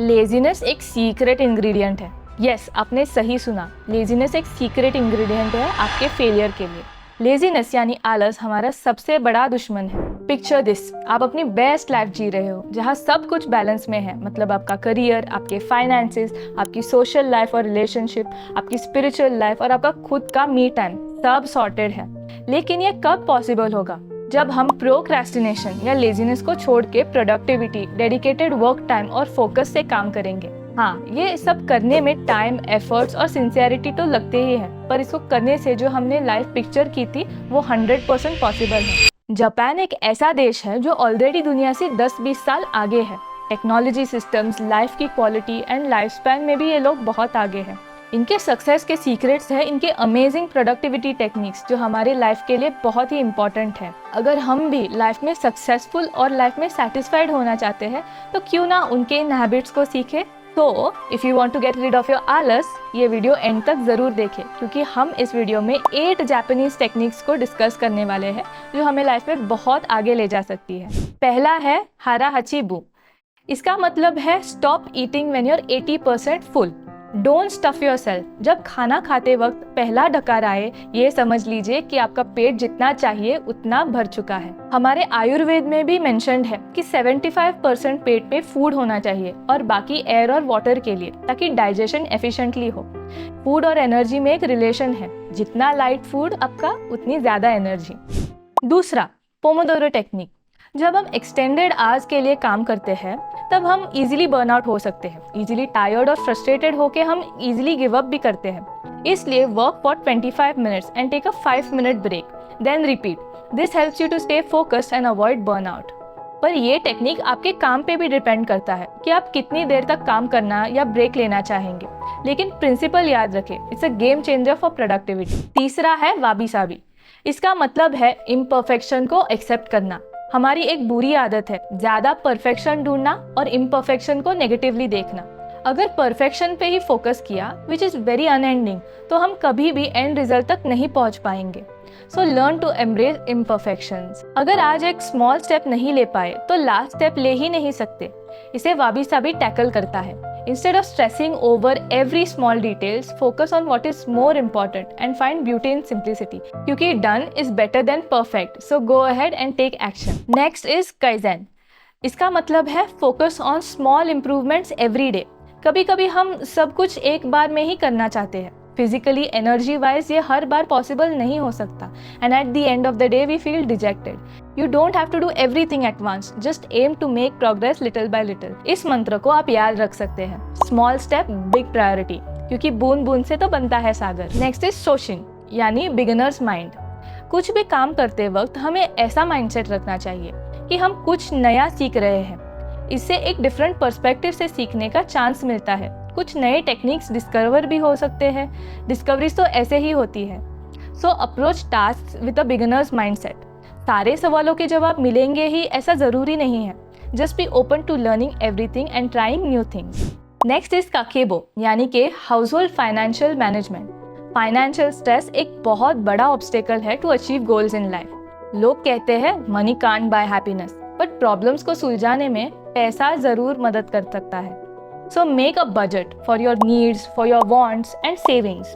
Laziness एक secret ingredient है। Yes, आपने सही सुना, लेजीनेस एक सीक्रेट इंग्रेडिएंट है आपके फेलियर के लिए। लेजीनेस यानी आलस हमारा सबसे बड़ा दुश्मन है। पिक्चर दिस, आप अपनी बेस्ट लाइफ जी रहे हो जहाँ सब कुछ बैलेंस में है, मतलब आपका करियर, आपके फाइनेंसेस, आपकी सोशल लाइफ और रिलेशनशिप, आपकी स्पिरिचुअल लाइफ और आपका खुद का मी टाइम सब सॉर्टेड है। लेकिन ये कब पॉसिबल होगा? जब हम प्रोक्रेस्टिनेशन या लेजीनेस को छोड़ के प्रोडक्टिविटी, डेडिकेटेड वर्क टाइम और फोकस से काम करेंगे। हाँ, ये सब करने में टाइम, एफर्ट्स और सिंसियरिटी तो लगते ही हैं, पर इसको करने से जो हमने लाइफ पिक्चर की थी वो 100% पॉसिबल है। जापान एक ऐसा देश है जो ऑलरेडी दुनिया से 10-20 साल आगे है। टेक्नोलॉजी, सिस्टम्स, लाइफ की क्वालिटी एंड लाइफ स्पैन में भी ये लोग बहुत आगे हैं। इनके सक्सेस के सीक्रेट्स है इनके अमेजिंग प्रोडक्टिविटी टेक्निक्स, जो हमारे लाइफ के लिए बहुत ही इम्पोर्टेंट है। अगर हम भी लाइफ में सक्सेसफुल और लाइफ में सेटिस्फाइड होना चाहते हैं तो क्यों ना उनके इन हैबिट्स को सीखें। तो if you want to get rid of your आलस, ये वीडियो एंड तक ज़रूर देखें, क्योंकि हम इस वीडियो में 8 जापानीज टेक्निक्स को डिस्कस करने वाले हैं जो हमें लाइफ में बहुत आगे ले जा सकती है। पहला है हारा हचीबू। इसका मतलब है stop eating when you are 80% full. Don't stuff yourself. जब खाना खाते वक्त पहला ढकार आए, ये समझ लीजिए कि आपका पेट जितना चाहिए उतना भर चुका है। हमारे आयुर्वेद में भी मेंशन्ड है कि 75% पेट पे फूड होना चाहिए और बाकी एयर और वाटर के लिए, ताकि डाइजेशन एफिशिएंटली हो। फूड और एनर्जी में एक रिलेशन है, जितना लाइट फूड आपका उतनी ज्यादा एनर्जी। दूसरा, पोमोडोरो टेक्निक। जब हम एक्सटेंडेड आवर्स के लिए काम करते हैं तब हम इजीली बर्नआउट हो सकते हैं। इजीली टायर्ड और फ्रस्ट्रेटेड होके हम इजीली गिव अप भी करते हैं। इसलिए work for 25 minutes and take a 5 minute break, then repeat. This helps you to stay focused and avoid burnout. पर ये टेक्निक आपके काम पे भी डिपेंड करता है कि आप कितनी देर तक काम करना या ब्रेक लेना चाहेंगे। लेकिन प्रिंसिपल याद रखें, it's a game changer for productivity. तीसरा है वाबी साबी। इसका मतलब है इम्परफेक्शन को एक्सेप्ट करना। हमारी एक बुरी आदत है ज्यादा परफेक्शन ढूंढना और इम्परफेक्शन को नेगेटिवली देखना। अगर परफेक्शन पे ही फोकस किया, विच इज वेरी अनएंडिंग, तो हम कभी भी एंड रिजल्ट तक नहीं पहुंच पाएंगे। So learn to embrace imperfections. अगर आज एक स्मॉल स्टेप नहीं ले पाए तो लास्ट स्टेप ले ही नहीं सकते। इसे वाबी साबी टैकल करता है। Instead of stressing over every small details, focus on what is more important and find beauty in simplicity. क्योंकि done is better than perfect, so go ahead and take action. Next is Kaizen. इसका मतलब है focus on small improvements every day. कभी-कभी हम सब कुछ एक बार में ही करना चाहते हैं। फिजिकली, एनर्जी वाइज ये हर बार पॉसिबल नहीं हो सकता, and at the end of the day we feel dejected. You don't have to do everything at once, just aim to make progress little by little. इस मंत्र को आप याद रख सकते हैं, स्मॉल स्टेप बिग प्रायोरिटी, क्योंकि बूंद बूंद से तो बनता है सागर। नेक्स्ट इज सोशिंग, यानी बिगिनर्स माइंड। कुछ भी काम करते वक्त हमें ऐसा माइंडसेट रखना चाहिए कि हम कुछ नया सीख रहे हैं। इससे एक डिफरेंट पर्सपेक्टिव से सीखने का चांस मिलता है। कुछ नए टेक्निक्स डिस्कवर भी हो सकते हैं। डिस्कवरीज तो ऐसे ही होती है। सो approach task with a beginners mindset. सारे सवालों के जवाब मिलेंगे ही ऐसा ज़रूरी नहीं है। Just be open to learning everything and trying new things. Next is kakeibo, यानी कि household financial management. Financial stress एक बहुत बड़ा ऑब्स्टेकल है to achieve goals in life. लोग कहते हैं money can't buy happiness, but problems को सुलझाने में पैसा ज़रूर मदद कर सकता है। So make a budget for your needs, for your wants and savings.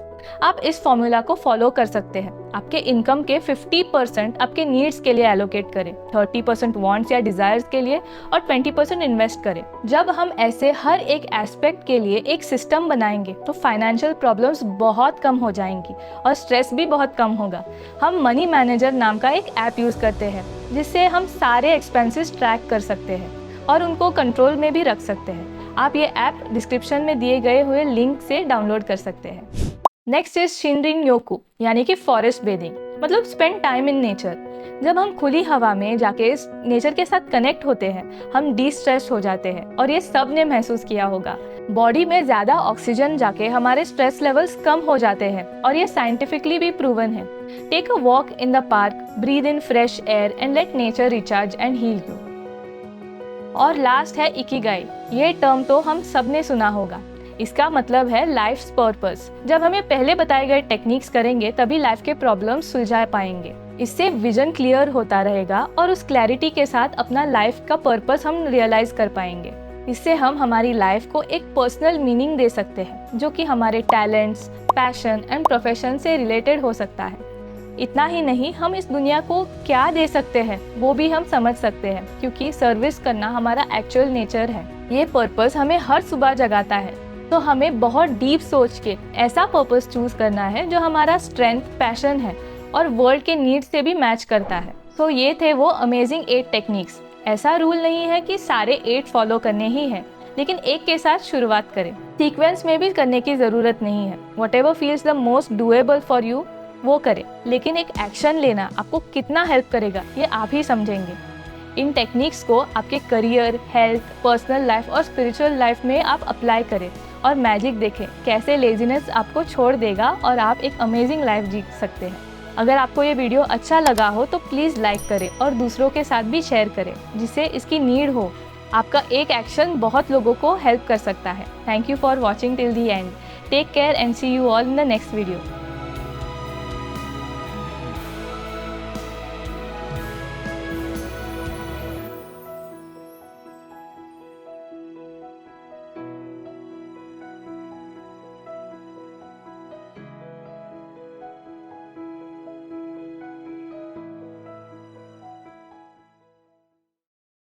आप इस फॉर्मूला को फॉलो कर सकते हैं। आपके इनकम के 50% आपके नीड्स के लिए एलोकेट करें, 30% वांट्स या डिजायर्स के लिए और 20% इन्वेस्ट करें। जब हम ऐसे हर एक एस्पेक्ट के लिए एक सिस्टम बनाएंगे तो फाइनेंशियल प्रॉब्लम्स बहुत कम हो जाएंगी और स्ट्रेस भी बहुत कम होगा। हम मनी मैनेजर नाम का एक ऐप यूज़ करते हैं, जिससे हम सारे एक्सपेंसेस ट्रैक कर सकते हैं और उनको कंट्रोल में भी रख सकते हैं। आप ये ऐप डिस्क्रिप्शन में दिए गए हुए लिंक से डाउनलोड कर सकते हैं। नेक्स्ट इज शिनरिन योकू, यानी कि फॉरेस्ट बेदिंग, मतलब स्पेंड टाइम इन नेचर। जब हम खुली हवा में जाके इस नेचर के साथ कनेक्ट होते हैं, हम डिस्ट्रेस हो जाते हैं और ये सब ने महसूस किया होगा। बॉडी में ज़्यादा ऑक्सीजन जाके हमारे स्ट्रेस लेवल्स कम हो जाते हैं और ये साइंटिफिकली भी प्रूवन है। Take a walk in the park, breathe in fresh air and let nature recharge and heal you. और लास्ट है इकिगाई। ये टर्म तो हम सब ने सुना होगा। इसका मतलब है लाइफ्स पर्पस। जब हमें पहले बताए गए टेक्निक्स करेंगे तभी लाइफ के प्रॉब्लम्स सुलझा पाएंगे। इससे विजन क्लियर होता रहेगा और उस क्लैरिटी के साथ अपना लाइफ का पर्पस हम रियलाइज कर पाएंगे। इससे हम हमारी लाइफ को एक पर्सनल मीनिंग दे सकते हैं जो कि हमारे टैलेंट्स, पैशन एंड प्रोफेशन से रिलेटेड हो सकता है। इतना ही नहीं, हम इस दुनिया को क्या दे सकते हैं वो भी हम समझ सकते हैं, क्योंकि सर्विस करना हमारा एक्चुअल नेचर है। ये पर्पस हमें हर सुबह जगाता है, तो हमें बहुत डीप सोच के ऐसा पर्पस चूज करना है जो हमारा स्ट्रेंथ, पैशन है और वर्ल्ड के नीड्स से भी मैच करता है। तो ये थे वो अमेजिंग 8 टेक्निक्स। ऐसा रूल नहीं है कि सारे 8 फॉलो करने ही हैं, लेकिन एक के साथ शुरुआत करें। सीक्वेंस में भी करने की ज़रूरत नहीं है। Whatever feels the most doable for you वो करें, लेकिन एक एक्शन लेना आपको कितना हेल्प करेगा ये आप ही समझेंगे। इन टेक्निक्स को आपके करियर, हेल्थ, पर्सनल लाइफ और स्पिरिचुअल लाइफ में आप अप्लाई करें और मैजिक देखें कैसे लेजीनेस आपको छोड़ देगा और आप एक अमेजिंग लाइफ जी सकते हैं। अगर आपको ये वीडियो अच्छा लगा हो तो प्लीज़ लाइक करें और दूसरों के साथ भी शेयर करें जिसे इसकी नीड हो। आपका एक एक्शन बहुत लोगों को हेल्प कर सकता है। Thank you for watching till the end. Take care and see you all in the next video.